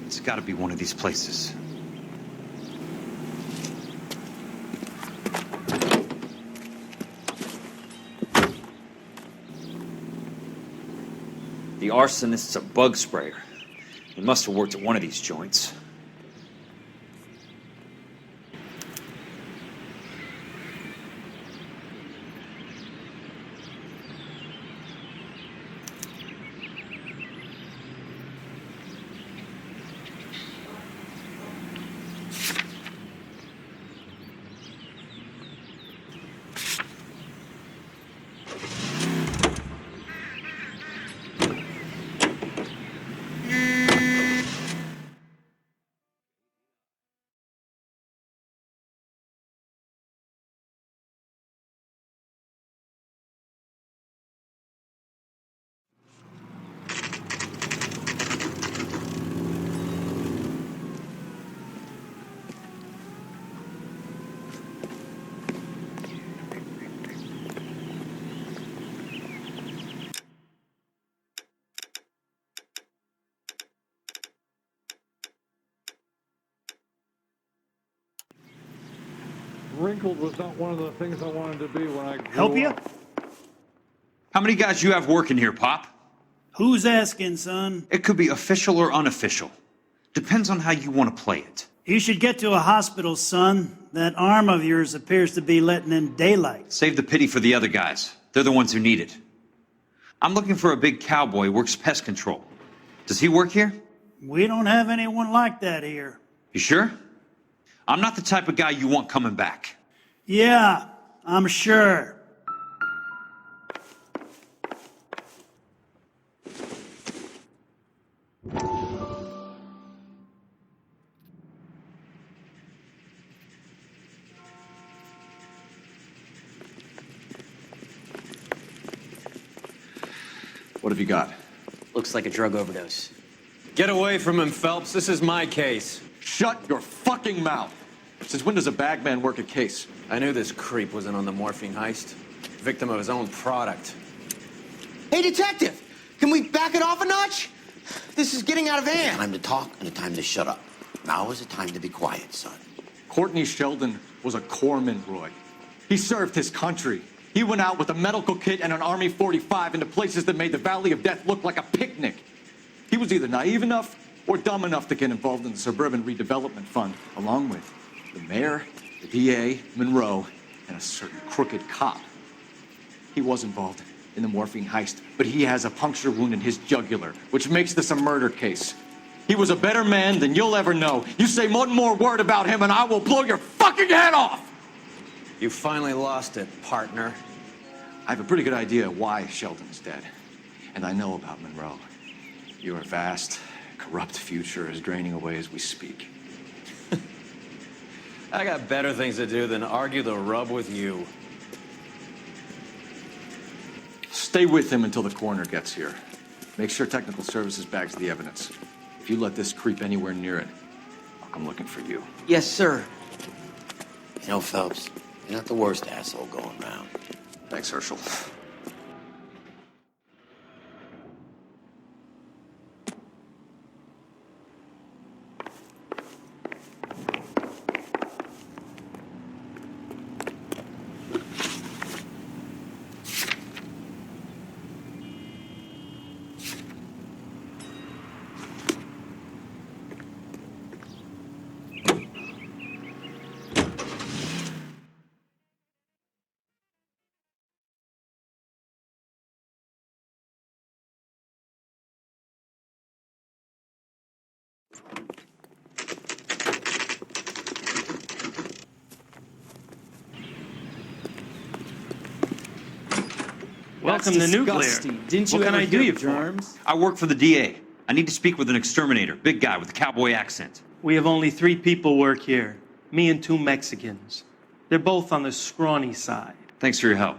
It's gotta be one of these places. The arsonist's a bug sprayer. He must have worked at one of these joints. Wrinkled was not one of the things I wanted to be when I grew Help you? up. How many guys you have working here, Pop? Who's asking, son? It could be official or unofficial. Depends on how you want to play it. You should get to a hospital, son. That arm of yours appears to be letting in daylight. Save the pity for the other guys. They're the ones who need it. I'm looking for a big cowboy who works pest control. Does he work here? We don't have anyone like that here. You sure? I'm not the type of guy you want coming back. Yeah, I'm sure. What have you got? Looks like a drug overdose. Get away from him, Phelps. This is my case. Shut your fucking mouth. Since when does a bagman work a case? I knew this creep wasn't on the morphine heist. Victim of his own product. Hey, detective! Can we back it off a notch? This is getting out of hand. Time to talk and a time to shut up. Now is the time to be quiet, son. Courtney Sheldon was a corpsman, Roy. He served his country. He went out with a medical kit and an Army 45 into places that made the Valley of Death look like a picnic. He was either naive enough or dumb enough to get involved in the Suburban Redevelopment Fund, along with the mayor, the DA, Monroe, and a certain crooked cop. He was involved in the morphine heist, but he has a puncture wound in his jugular, which makes this a murder case. He was a better man than you'll ever know. You say one more word about him and I will blow your fucking head off! You finally lost it, partner. I have a pretty good idea why Sheldon's dead. And I know about Monroe. Your vast, corrupt future is draining away as we speak. I got better things to do than argue the rub with you. Stay with him until the coroner gets here. Make sure technical services bags the evidence. If you let this creep anywhere near it, I'll come looking for you. Yes, sir. You know, Phelps, you're not the worst asshole going round. Thanks, Herschel. Welcome to Nuclear. Didn't you What can ever I do hear you of for? germs? I work for the DA. I need to speak with an exterminator, big guy with a cowboy accent. We have only 3 people work here. Me and 2 Mexicans. They're both on the scrawny side. Thanks for your help.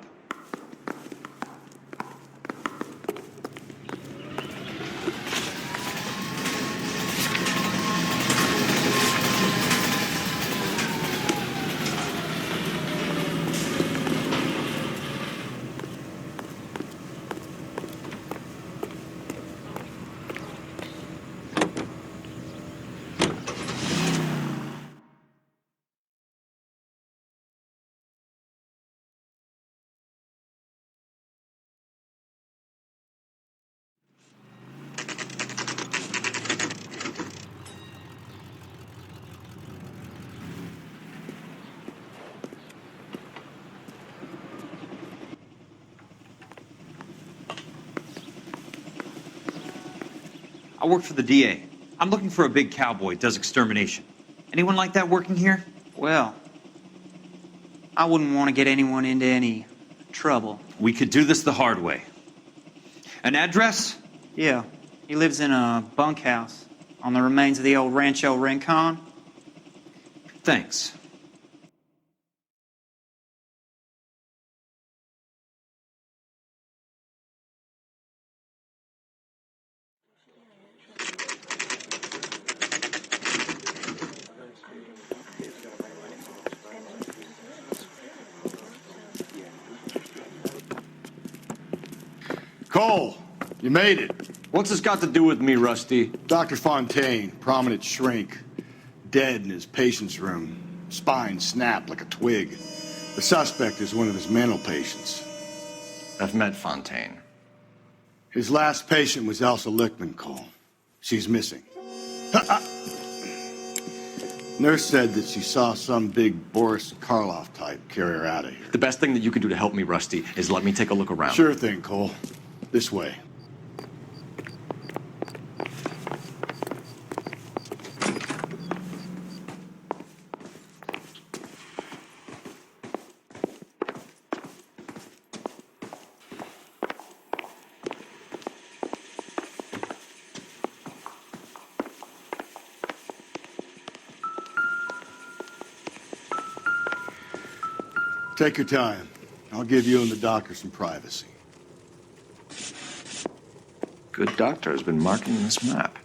I work for the DA. I'm looking for a big cowboy, does extermination. Anyone like that working here? Well, I wouldn't want to get anyone into any trouble. We could do this the hard way. An address? Yeah, he lives in a bunkhouse on the remains of the old Rancho Rincon. Thanks. Cole, you made it. What's this got to do with me, Rusty? Dr. Fontaine, prominent shrink, dead in his patient's room. Spine snapped like a twig. The suspect is one of his mental patients. I've met Fontaine. His last patient was Elsa Lichtman, Cole. She's missing. Nurse said that she saw some big Boris Karloff type carry her out of here. The best thing that you can do to help me, Rusty, is let me take a look around. Sure thing, Cole. This way. Take your time. I'll give you and the doctor some privacy. Good doctor has been marking this map.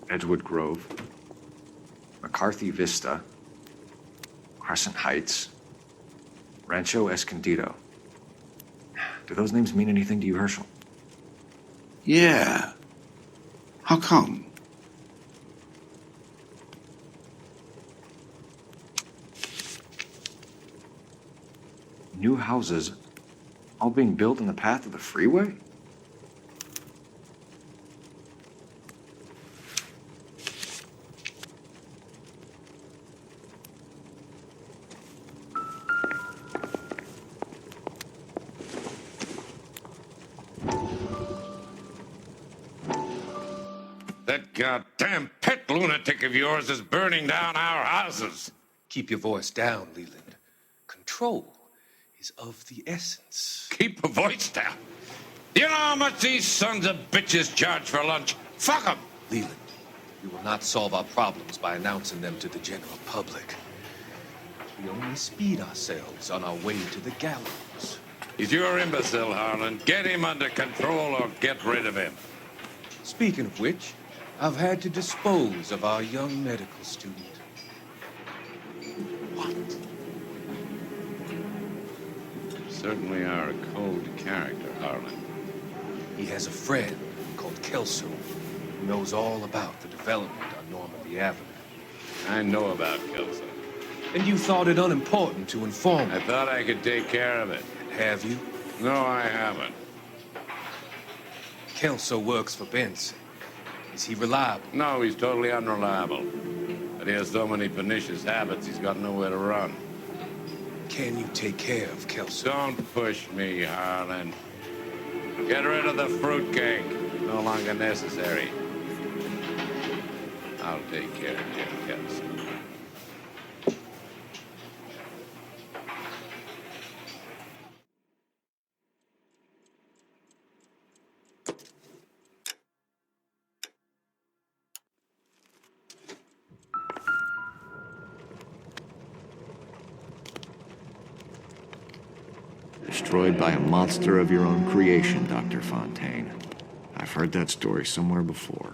Edgewood Grove, McCarthy Vista, Crescent Heights, Rancho Escondido. Do those names mean anything to you, Herschel? Yeah. How come? New houses all being built in the path of the freeway? That goddamn pet lunatic of yours is burning down our houses. Keep your voice down, Leland. Control is of the essence. Keep your voice down. You know how much these sons of bitches charge for lunch? Fuck them. Leland, we will not solve our problems by announcing them to the general public. We only speed ourselves on our way to the gallows. He's your imbecile, Harlan. Get him under control or get rid of him. Speaking of which, I've had to dispose of our young medical student. What? Certainly are a cold character, Harlan. He has a friend called Kelso who knows all about the development on Normandy Avenue. I know about Kelso. And you thought it unimportant to inform me. I thought I could take care of it. Have you? No, I haven't. Kelso works for Benson. Is he reliable? No, he's totally unreliable. But he has so many pernicious habits, he's got nowhere to run. Can you take care of Kelso? Don't push me, Harlan. Get rid of the fruitcake. No longer necessary. I'll take care of Jim Kelso. Destroyed by a monster of your own creation, Dr. Fontaine. I've heard that story somewhere before.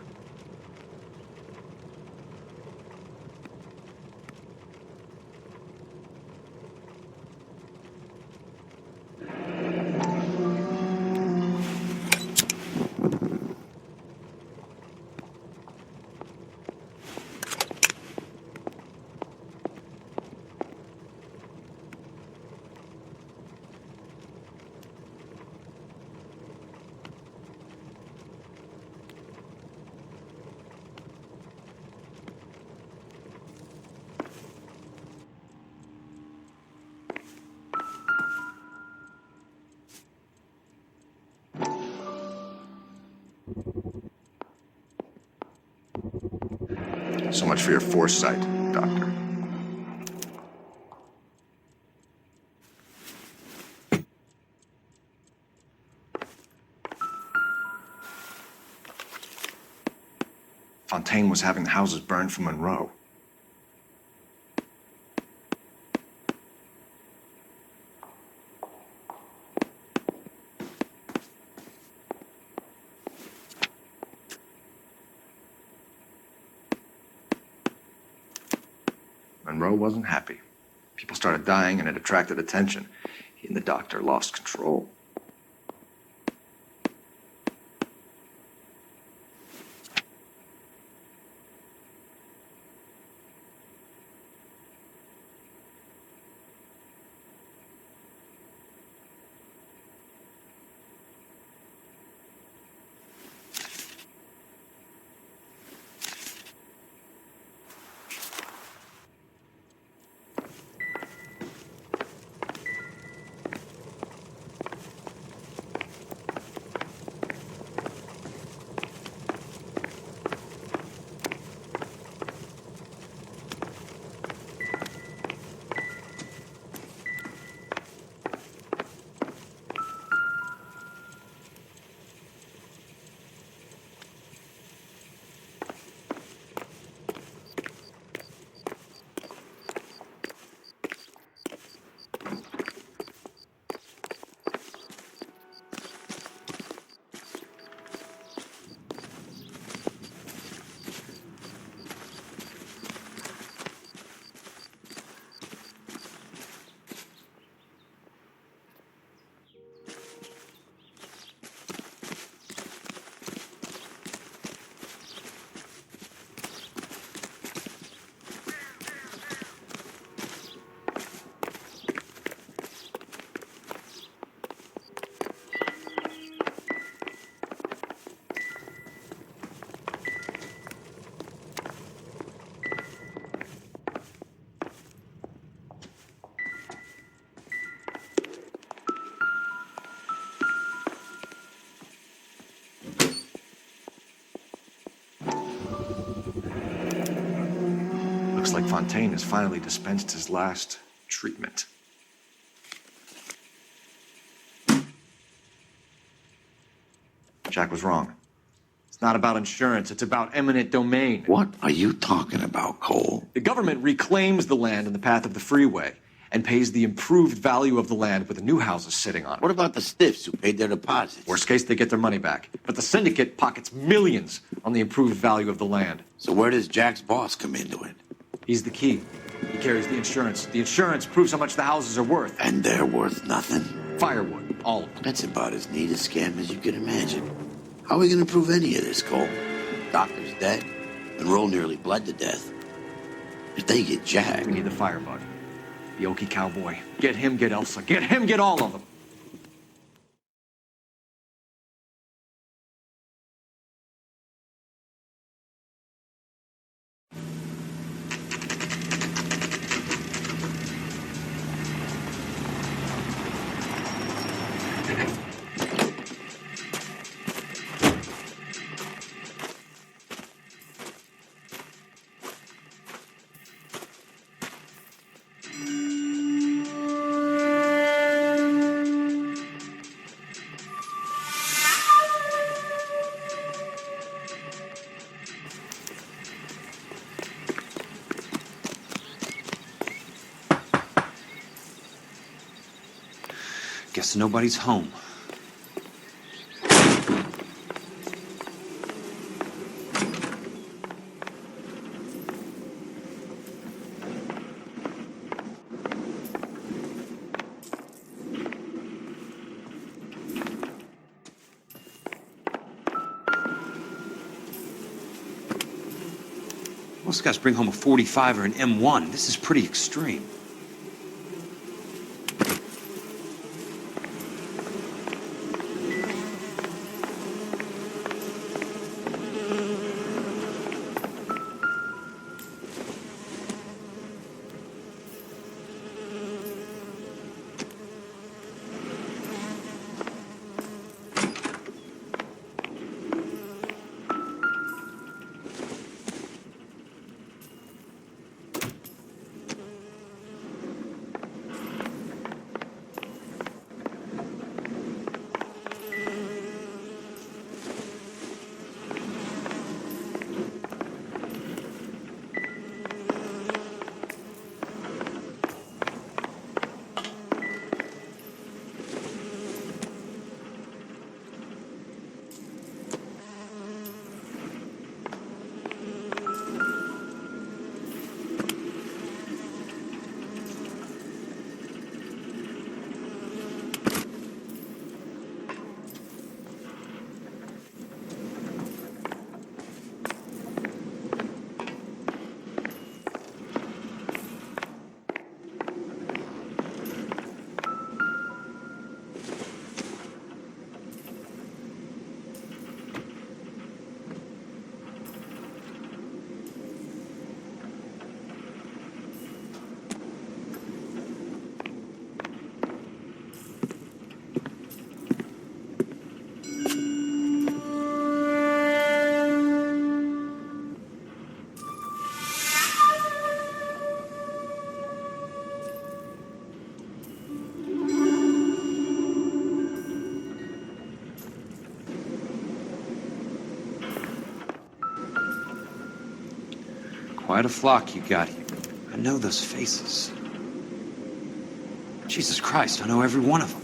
So much for your foresight, Doctor. Fontaine was having the houses burned for Monroe. Monroe wasn't happy. People started dying and it attracted attention. He and the doctor lost control. Looks like Fontaine has finally dispensed his last treatment. Jack was wrong. It's not about insurance, it's about eminent domain. What are you talking about, Cole? The government reclaims the land in the path of the freeway and pays the improved value of the land with the new houses sitting on it. What about the stiffs who paid their deposits? Worst case, they get their money back. But the syndicate pockets millions on the improved value of the land. So where does Jack's boss come into it? He's the key. He carries the insurance. The insurance proves how much the houses are worth. And they're worth nothing? Firewood, all of them. That's about as neat a scam as you can imagine. How are we going to prove any of this, Cole? Doctor's dead. Monroe nearly bled to death. If they get Jack... We need the firebug. The Okie cowboy. Get him, get Elsa. Get him, get all of them. Guess nobody's home. Most guys bring home a 45 or an M1. This is pretty extreme. Quite a flock you got here. I know those faces. Jesus Christ, I know every one of them.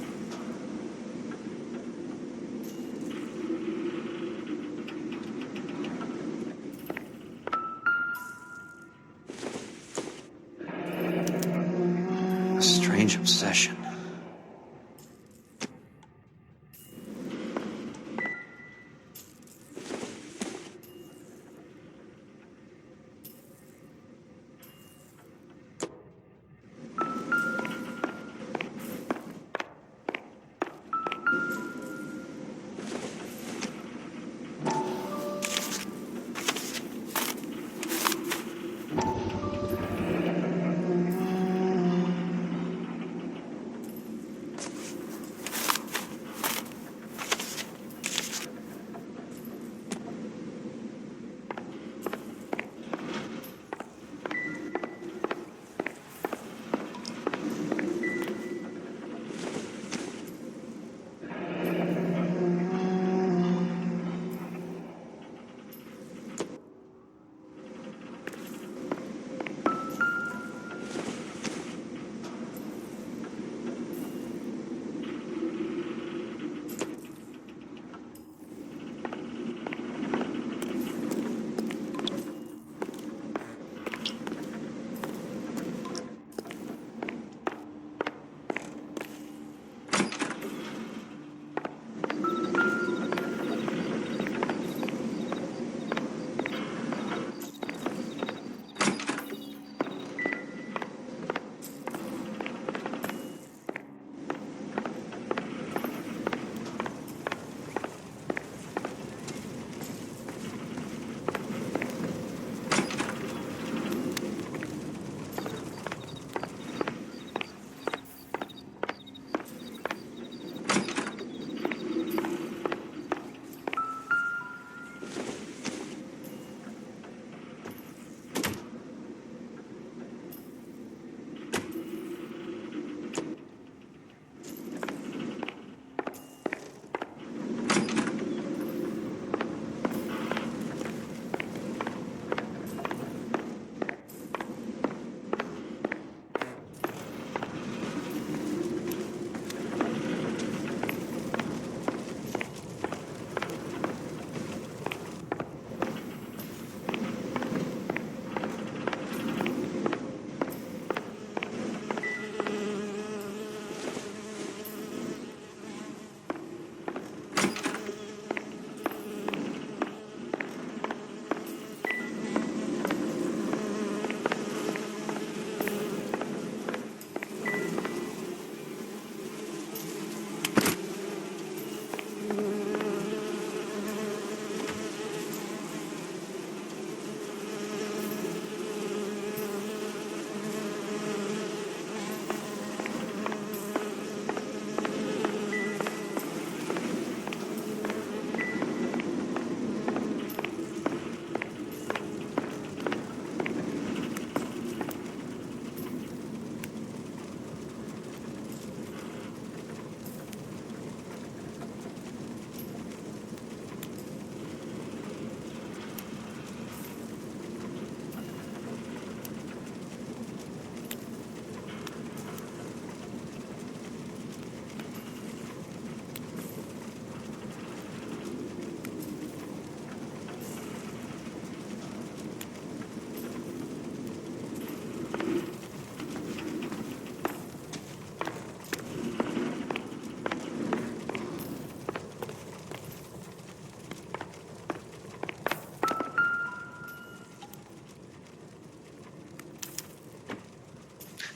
A strange obsession.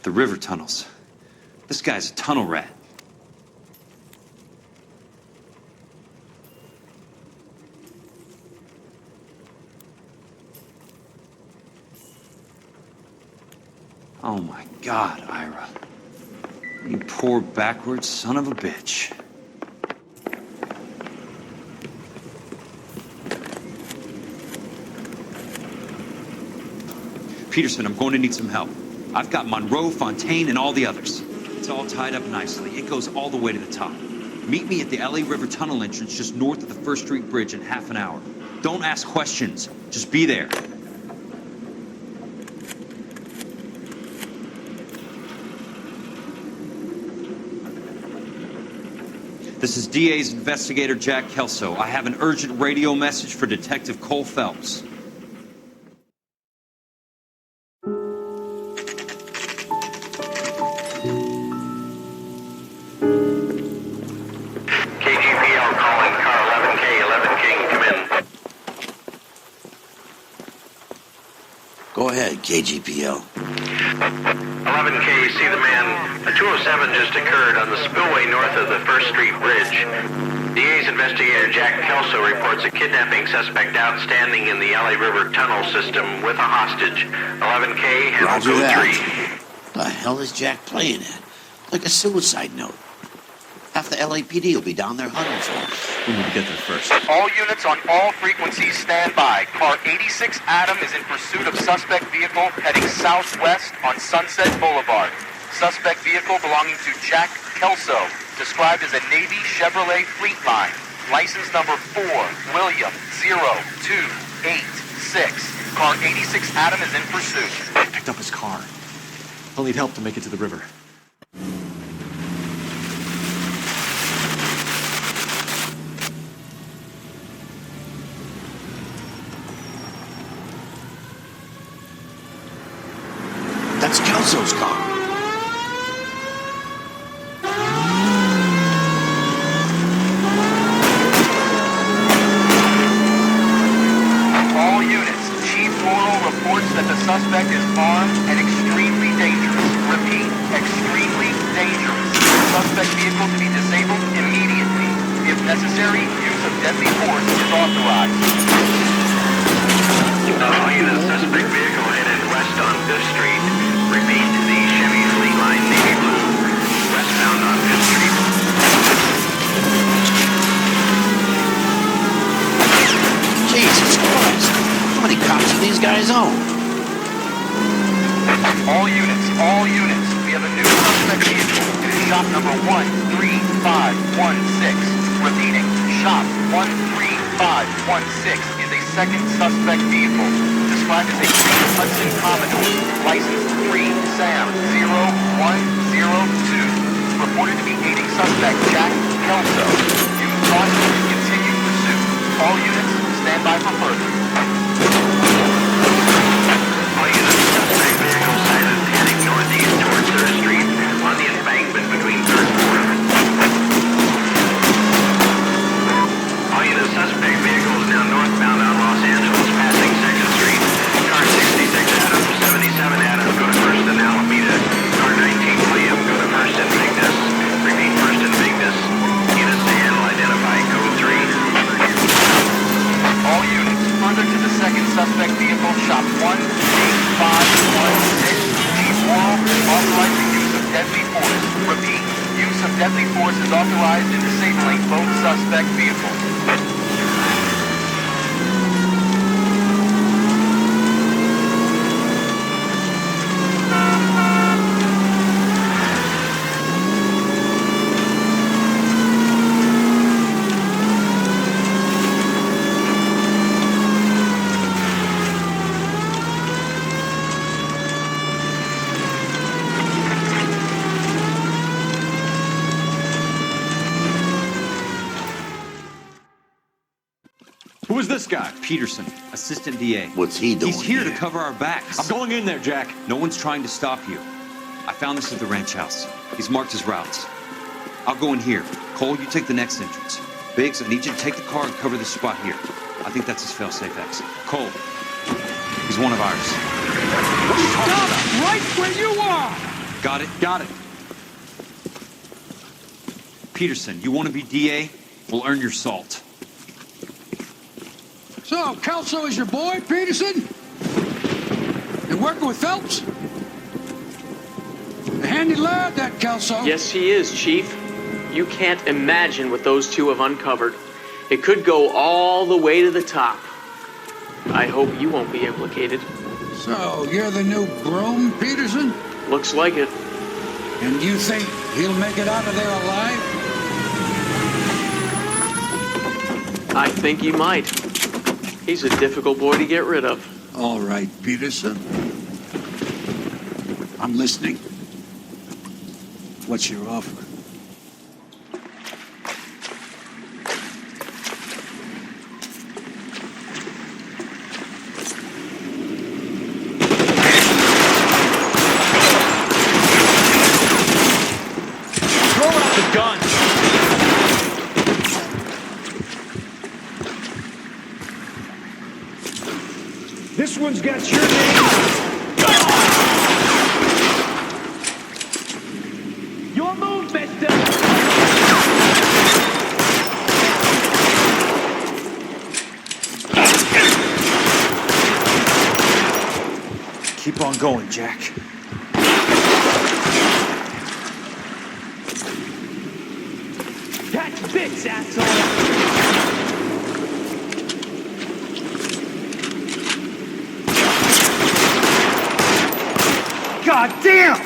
The river tunnels. This guy's a tunnel rat. Oh my God, Ira. You poor backwards son of a bitch. Peterson, I'm going to need some help. I've got Monroe, Fontaine, and all the others. It's all tied up nicely. It goes all the way to the top. Meet me at the LA River Tunnel entrance just north of the First Street Bridge in half an hour. Don't ask questions. Just be there. This is DA's investigator Jack Kelso. I have an urgent radio message for Detective Cole Phelps. KGPL calling car 11K, 11K, come in. Go ahead, KGPL. 11K, see the man. A 207 just occurred on the spillway north of the 1st Street Bridge. DA's investigator Jack Kelso reports a kidnapping suspect outstanding in the LA River tunnel system with a hostage. 11K, handle Roger code that. 3. The hell is Jack playing at? Like a suicide note. Half the LAPD will be down there hunting for him. We need to get there first. All units on all frequencies stand by. Car 86 Adam is in pursuit of suspect vehicle heading southwest on Sunset Boulevard. Suspect vehicle belonging to Jack Kelso, described as a Navy Chevrolet Fleetline. License number 4, William 0286. Car 86 Adam is in pursuit. Picked up his car. I'll need help to make it to the river. That's Kelso's car. All units, Chief Laurel reports that the suspect is armed and extremely dangerous. Repeat, extremely dangerous. Suspect vehicle to be disabled immediately. If necessary, use of deadly force is authorized. All units, suspect vehicle headed west on 5th Street. Repeat, the Chevy Fleetline Navy Blue. Westbound on 5th Street. Jesus Christ. How many cops do these guys own? All units, we have a new suspect vehicle. It is shop number 13516. Repeating, shop 13516 is a second suspect vehicle, described as a green Hudson Commodore, license 3 Sam 0102, reported to be aiding suspect Jack Kelso. Use caution in continued pursuit. All units, stand by for further. All units, suspect vehicle sighted heading northeast towards 3rd Street on the embankment between 3rd and 4th. All units, suspect vehicle is now northbound on Los Angeles, passing 2nd Street. Car 66 Adams, 77 Adams, go to 1st and Alameda. Car 19 William, go to 1st and Vignes. Repeat, 1st and Vignes. Units to handle, identify code 3. All units, further to the second suspect vehicle, shop 18516. Chief Laurel is authorized the use of deadly force. Repeat, use of deadly force is authorized in disabling both suspect vehicles. Who is this guy? Peterson, assistant DA. What's he doing He's here to cover our backs. I'm going in there, Jack. No one's trying to stop you. I found this at the ranch house. He's marked his routes. I'll go in here. Cole, you take the next entrance. Biggs, I need you to take the car and cover this spot here. I think that's his fail-safe exit. Cole, he's one of ours. What are you talking about? Right where you are! Got it? Got it. Peterson, you want to be DA? We'll earn your salt. So, Kelso is your boy, Peterson? And working with Phelps? A handy lad, that Kelso. Yes, he is, Chief. You can't imagine what those two have uncovered. It could go all the way to the top. I hope you won't be implicated. So, you're the new broom, Peterson? Looks like it. And you think he'll make it out of there alive? I think he might. He's a difficult boy to get rid of. All right, Peterson. I'm listening. What's your offer? This one's got your name. Your move, mister. Keep on going, Jack. Catch this, asshole! God damn!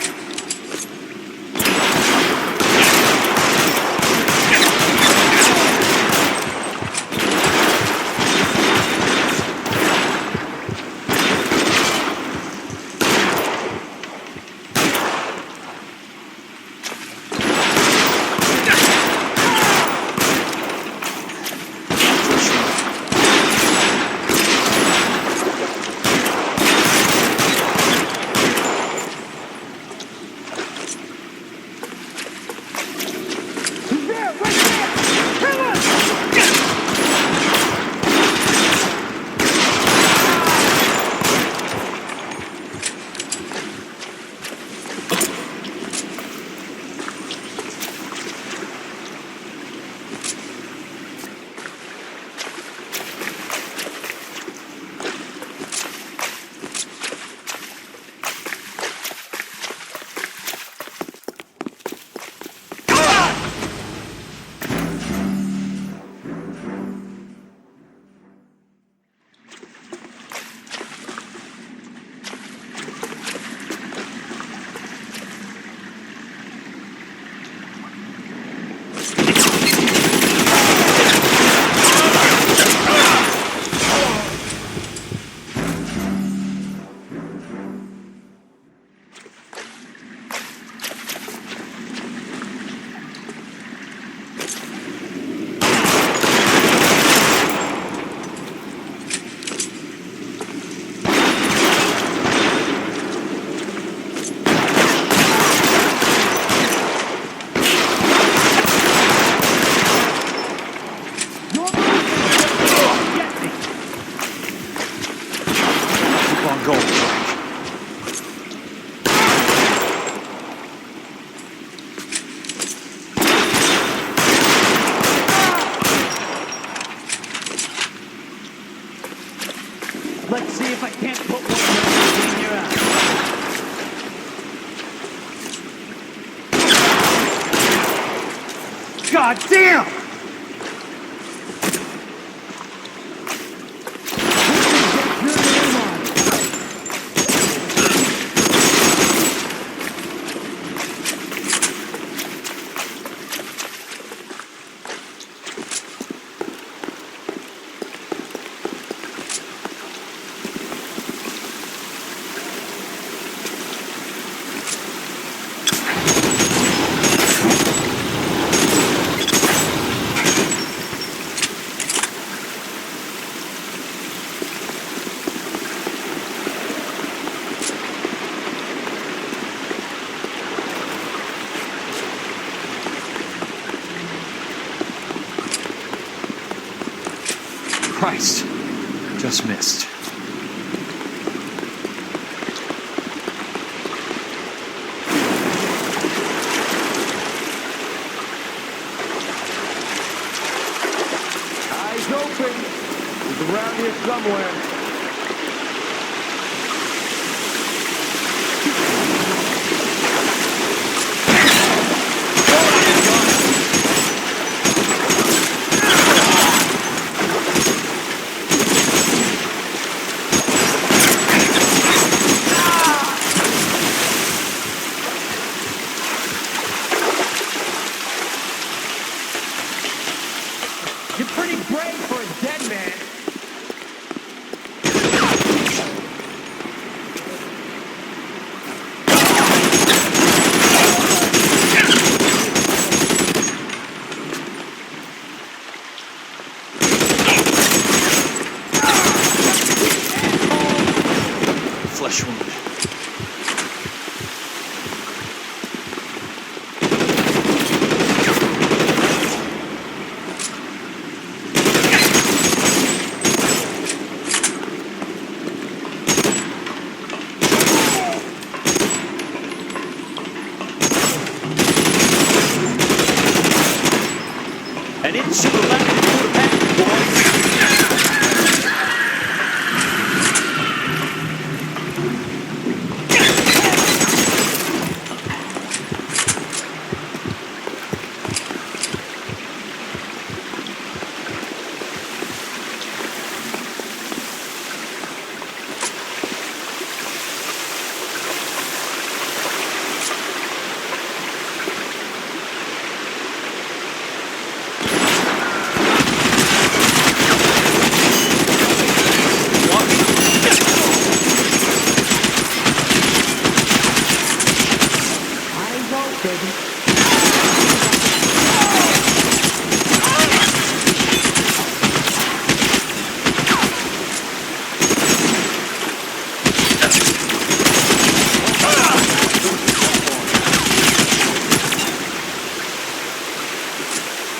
Let's see if I can't put one of those in your eye. God damn! Christ. Just missed. Eyes open. He's around here somewhere. You're pretty brave for a dead man. Flesh wound. And it should have left it to the pack, boys.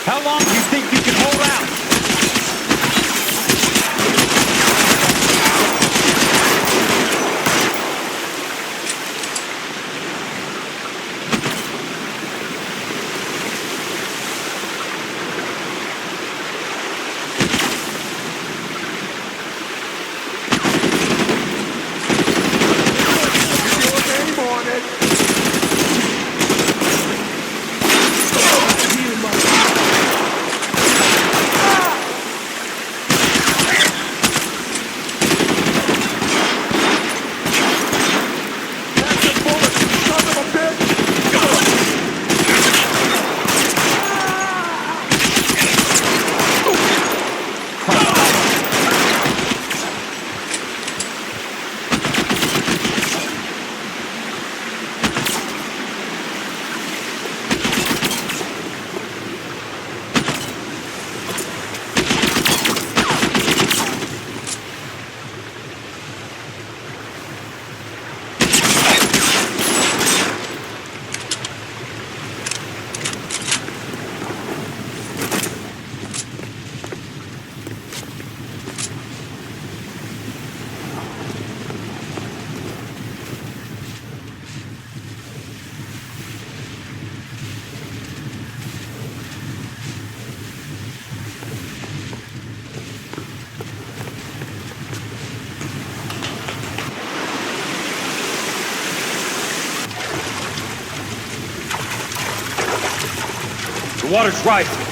How long do you think you can hold out? The water's rising.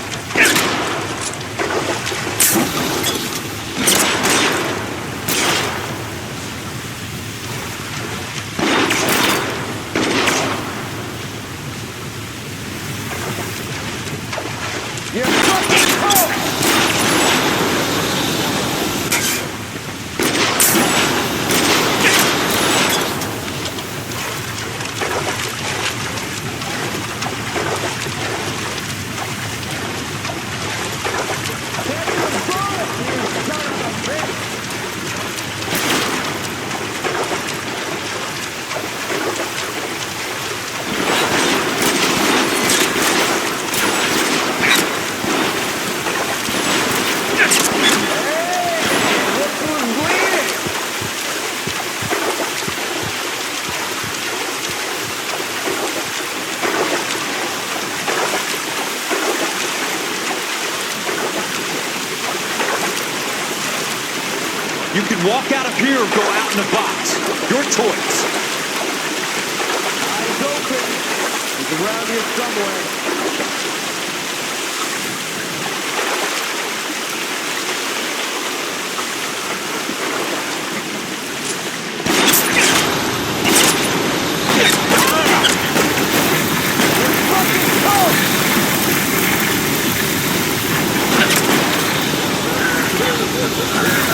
You can walk out of here or go out in the box. Your choice. Eyes open. He's around here somewhere.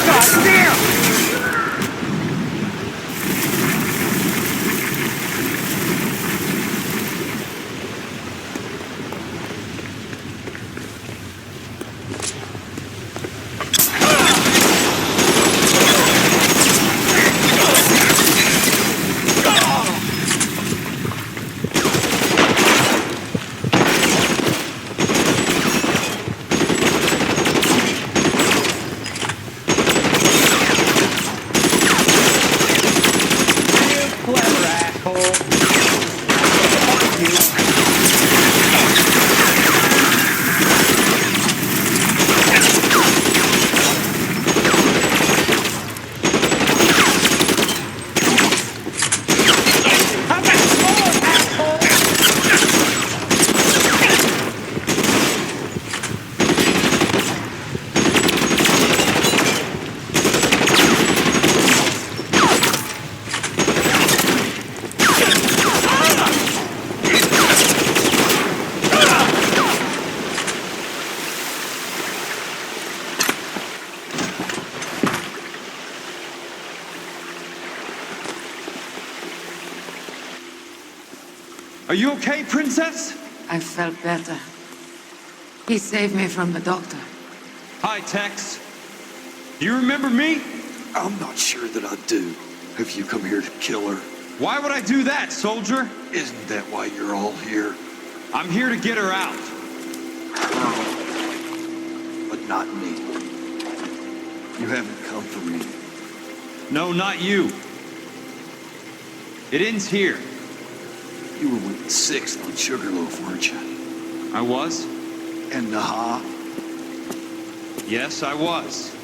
God damn! Are you okay, Princess? I felt better. He saved me from the doctor. Hi, Tex. Do you remember me? I'm not sure that I do. Have you come here to kill her? Why would I do that, soldier? Isn't that why you're all here? I'm here to get her out. But not me. You haven't come for me. No, not you. It ends here. You were with the 6th on Sugarloaf, weren't you? I was? And Naha? Yes, I was.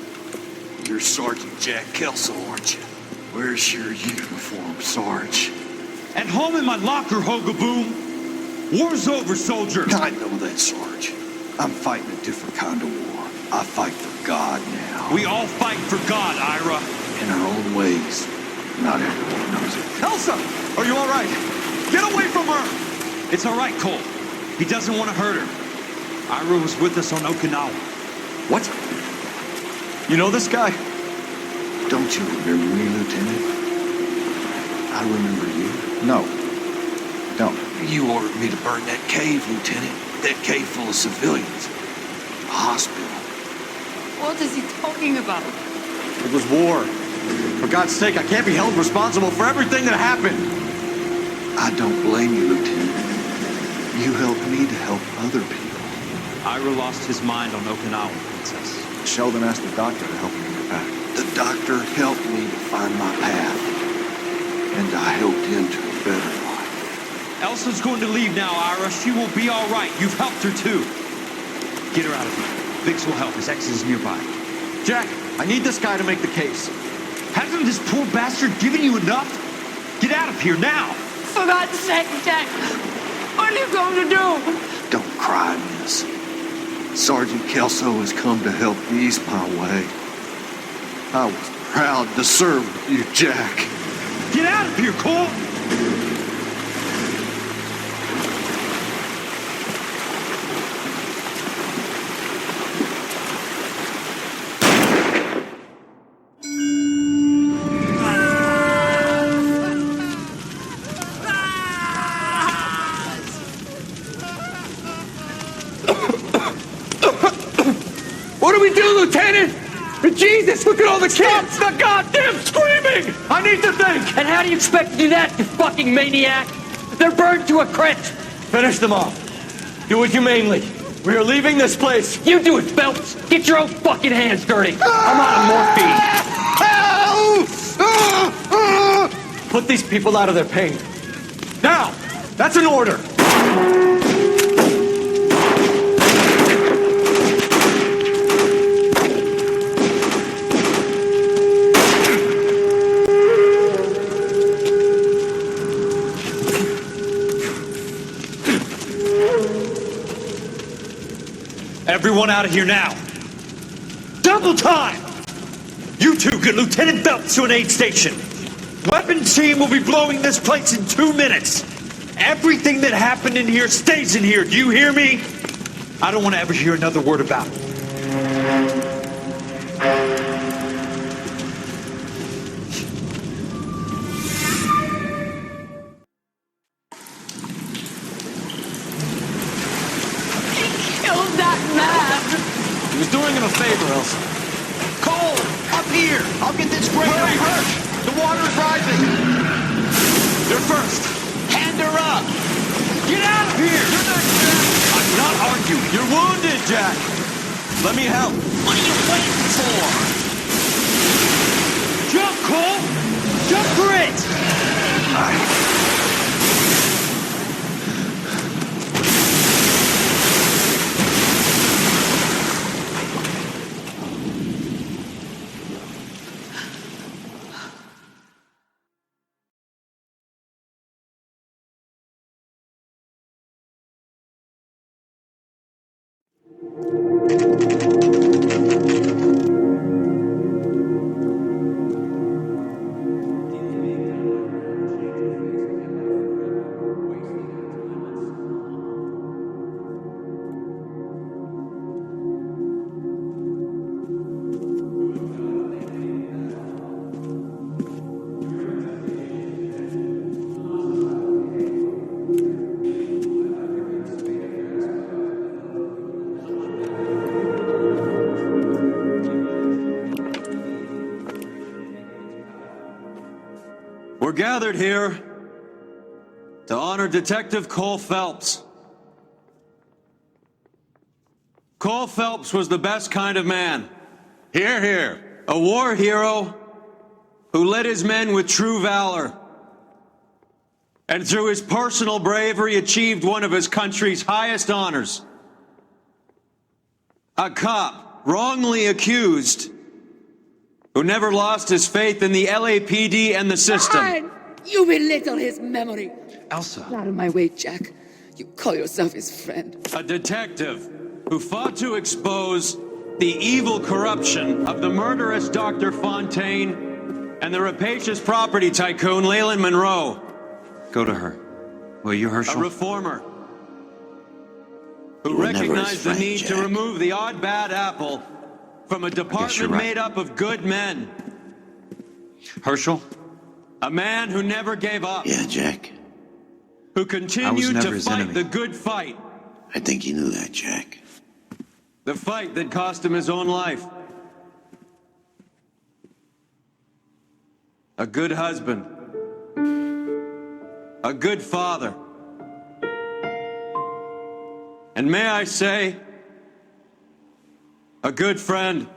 You're Sergeant Jack Kelso, aren't you? Where's your uniform, Sarge? At home in my locker, Hogaboom. War's over, soldier. I know that, Sarge. I'm fighting a different kind of war. I fight for God now. We all fight for God, Ira. In our own ways. Not everyone knows it. Elsa! Are you all right? Get away from her! It's all right, Cole. He doesn't want to hurt her. Ira was with us on Okinawa. What? You know this guy? Don't you remember me, Lieutenant? I remember you. No. Don't. You ordered me to burn that cave, Lieutenant. That cave full of civilians. A hospital. What is he talking about? It was war. For God's sake, I can't be held responsible for everything that happened. I don't blame you, Lieutenant. You helped me to help other people. Ira lost his mind on Okinawa, Princess. Sheldon asked the doctor to help him get back. The doctor helped me to find my path. And I helped him to a better life. Elsa's going to leave now, Ira. She will be all right. You've helped her, too. Get her out of here. Biggs will help. His exit is nearby. Jack, I need this guy to make the case. Hasn't this poor bastard given you enough? Get out of here now! For God's sake, Jack! What are you going to do? Don't cry, miss. Sergeant Kelso has come to help ease my way. I was proud to serve with you, Jack. Get out of here, Cole! What do we do, Lieutenant? Jesus, look at all the kids! Stop the goddamn screaming! I need to think! And how do you expect to do that, you fucking maniac? They're burned to a crisp! Finish them off. Do it humanely. We are leaving this place. You do it, Phelps! Get your own fucking hands dirty! I'm out of morphine! Put these people out of their pain. Now! That's an order! Everyone out of here now. Double time! You two get Lieutenant Phelps to an aid station. Weapons team will be blowing this place in 2 minutes. Everything that happened in here stays in here. Do you hear me? I don't want to ever hear another word about it. He was doing him a favor, Elsa. Cole, up here. I'll get this grader. Hurry! The water is rising. They're first. Hand her up. Get out of here! You're not Jack. I'm not arguing. You're wounded, Jack. Let me help. What are you waiting for? Jump, Cole! Jump for it! We're gathered here to honor Detective Cole Phelps. Cole Phelps was the best kind of man. Hear, hear. A war hero who led his men with true valor. And through his personal bravery achieved one of his country's highest honors. A cop wrongly accused who never lost his faith in the LAPD and the system. Fine. You belittle his memory. Elsa. Out of my way, Jack. You call yourself his friend. A detective who fought to expose the evil corruption of the murderous Dr. Fontaine and the rapacious property tycoon Leyland Monroe. Go to her. Will you, Herschel? A reformer who recognized the need to remove the odd bad apple from a department made up of good men. Herschel? A man who never gave up. Yeah, Jack. Who continued to fight the good fight. I think you knew that, Jack. The fight that cost him his own life. A good husband. A good father. And may I say, a good friend.